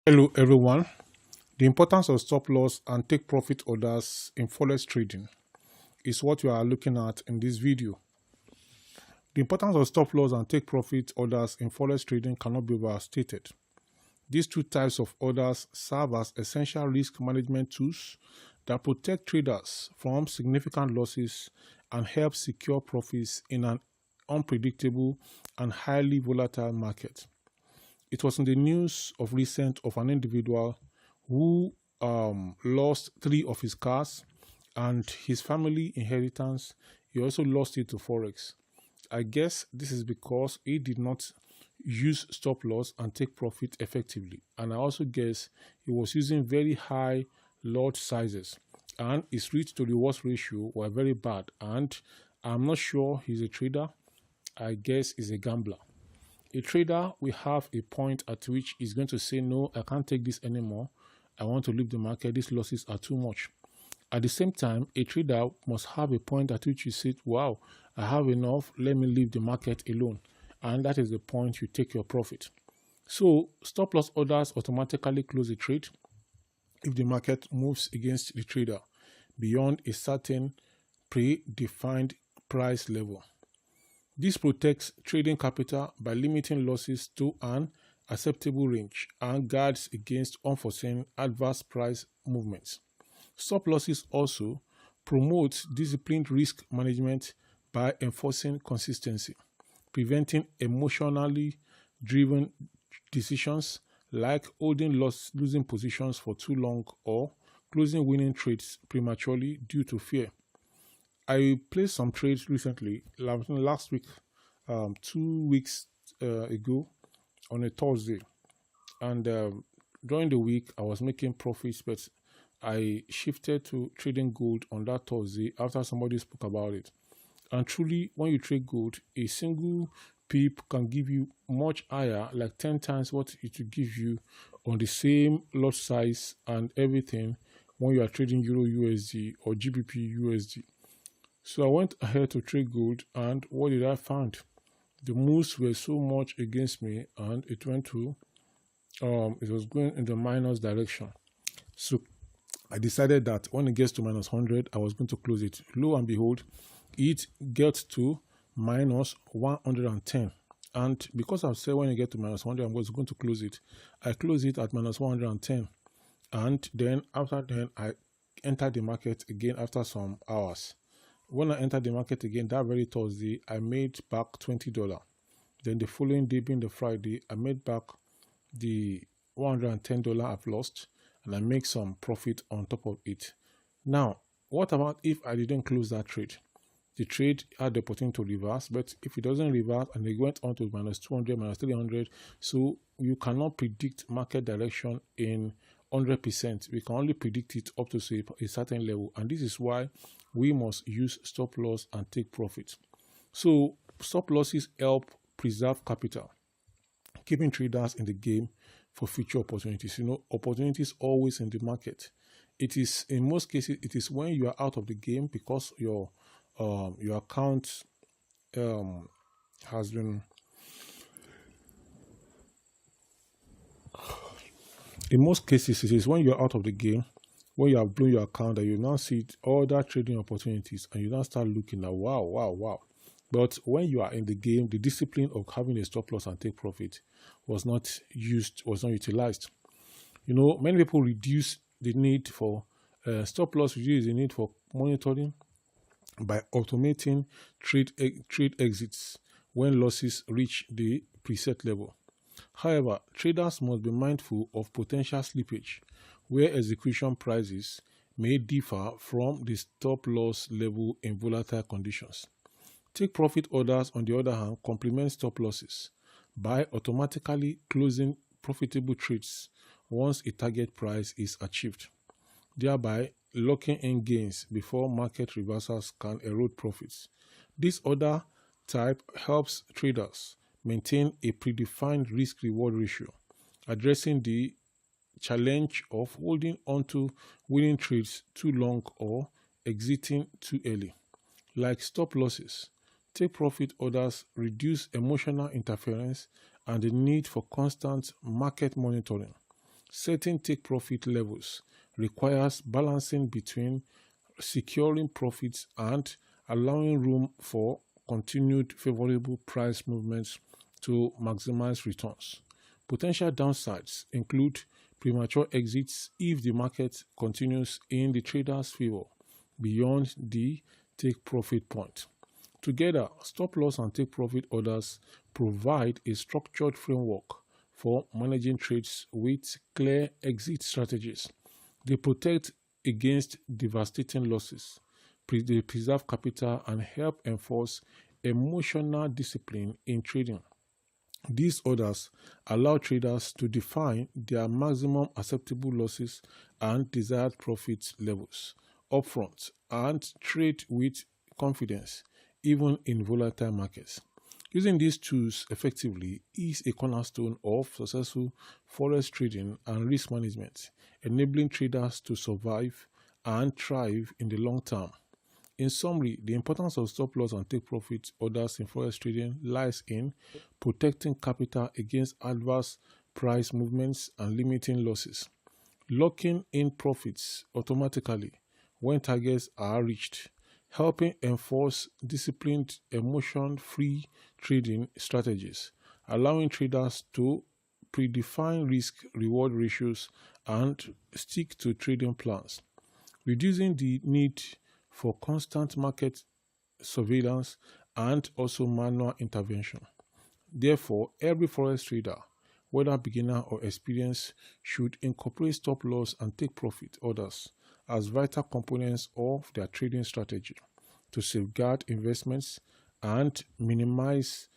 Hello everyone. The importance of stop loss and take profit orders in forex trading is what we are looking at in this video. The importance of stop loss and take profit orders in forex trading cannot be overstated. These two types of orders serve as essential risk management tools that protect traders from significant losses and help secure profits in an unpredictable and highly volatile market. It was in the news of recent of an individual who lost 3 of his cars and his family inheritance. He also lost it to Forex. I guess this is because he did not use stop loss and take profit effectively. And I also guess he was using very high lot sizes and his risk to reward ratio were very bad. And I'm not sure he's a trader. I guess he's a gambler. A trader will have a point at which he's going to say, no, I can't take this anymore. I want to leave the market. These losses are too much. At the same time, a trader must have a point at which you say, wow, I have enough. Let me leave the market alone. And that is the point you take your profit. So stop loss orders automatically close the trade if the market moves against the trader beyond a certain predefined price level. This protects trading capital by limiting losses to an acceptable range and guards against unforeseen adverse price movements. Stop losses also promote disciplined risk management by enforcing consistency, preventing emotionally driven decisions like holding losing positions for too long or closing winning trades prematurely due to fear. I placed some trades recently, last week, 2 weeks ago on a Thursday. And during the week, I was making profits, but I shifted to trading gold on that Thursday after somebody spoke about it. And truly, when you trade gold, a single pip can give you much higher, like 10 times what it will give you on the same lot size and everything when you are trading Euro USD or GBP USD. So I went ahead to trade gold, and what did I find? The moves were so much against me, and it went to, it was going in the minus direction. So I decided that when it gets to minus 100, I was going to close it. Lo and behold, it gets to minus 110. And because I've said when you get to minus 100, I'm going to close it. I close it at minus 110. And then after then, I entered the market again after some hours. When I entered the market again that very Thursday, I made back $20. Then the following day, being the Friday, I made back the $110 I've lost, and I make some profit on top of it. Now, what about if I didn't close that trade? The trade had the opportunity to reverse, but if it doesn't reverse and it went on to minus 200, minus 300, so you cannot predict market direction in 100%. We can only predict it up to say a certain level, and this is why we must use stop loss and take profit. So stop losses help preserve capital, keeping traders in the game for future opportunities. Opportunities always in the market. It is in most cases it is when you are out of the game because your account has been. In most cases, it is when you're out of the game, when you have blown your account, that you now see other trading opportunities and you now start looking at wow. But when you are in the game, the discipline of having a stop loss and take profit was not utilized. Many people reduce the need for stop loss, reduce the need for monitoring by automating trade exits when losses reach the preset level. However, traders must be mindful of potential slippage, where execution prices may differ from the stop loss level in volatile conditions. Take profit orders, on the other hand, complement stop losses by automatically closing profitable trades once a target price is achieved, thereby locking in gains before market reversals can erode profits. This order type helps traders maintain a predefined risk-reward ratio, addressing the challenge of holding onto winning trades too long or exiting too early. Like stop losses, take profit orders reduce emotional interference and the need for constant market monitoring, Setting take profit levels requires balancing between securing profits and allowing room for continued favorable price movements to maximize returns. Potential downsides include premature exits if the market continues in the trader's favor beyond the take profit point. Together, stop loss and take profit orders provide a structured framework for managing trades with clear exit strategies. They protect against devastating losses, they preserve capital, and help enforce emotional discipline in trading. These orders allow traders to define their maximum acceptable losses and desired profit levels upfront and trade with confidence, even in volatile markets. Using these tools effectively is a cornerstone of successful forex trading and risk management, enabling traders to survive and thrive in the long term. In summary, the importance of stop loss and take profit orders in forex trading lies in protecting capital against adverse price movements and limiting losses, locking in profits automatically when targets are reached, helping enforce disciplined, emotion-free trading strategies, allowing traders to predefine risk-reward ratios and stick to trading plans, reducing the need for constant market surveillance and also manual intervention. Therefore, every forex trader, whether beginner or experienced, should incorporate stop loss and take profit orders as vital components of their trading strategy to safeguard investments and minimize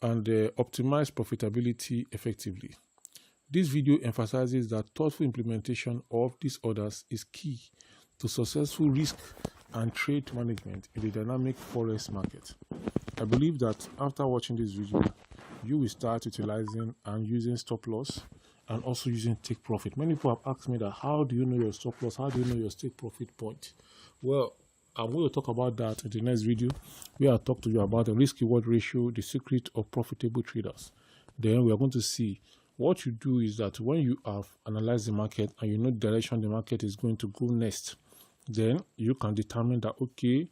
and optimize profitability effectively. This video emphasizes that thoughtful implementation of these orders is key to successful risk and trade management in the dynamic forex market. I believe that after watching this video, you will start utilizing and using stop loss and also using take profit. Many people have asked me that, how do you know your stop loss? How do you know your take profit point? Well, I'm going to talk about that in the next video, where I'll talk to you about the risk-reward ratio, the secret of profitable traders. Then we are going to see what you do is that when you have analyzed the market and you know the direction the market is going to go next, then you can determine that, okay,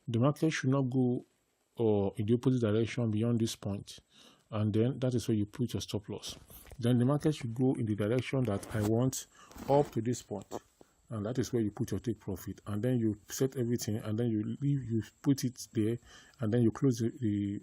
the market should not go in the opposite direction beyond this point, and then that is where you put your stop loss. Then the market should go in the direction that I want up to this point, and that is where you put your take profit. And then you set everything, and then you put it there, and then you close the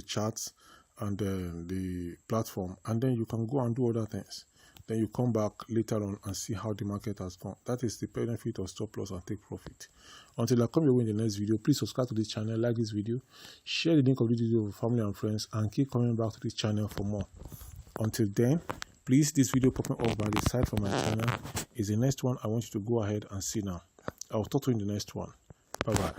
charts and the platform, and then you can go and do other things. Then you come back later on and see how the market has gone. That is the benefit of stop loss and take profit. Until I come your way in the next video, please subscribe to this channel, like this video, share the link of this video with family and friends, and keep coming back to this channel for more. Until then, please, this video popping up by the side from my channel is the next one I want you to go ahead and see now. I'll talk to you in the next one. Bye bye.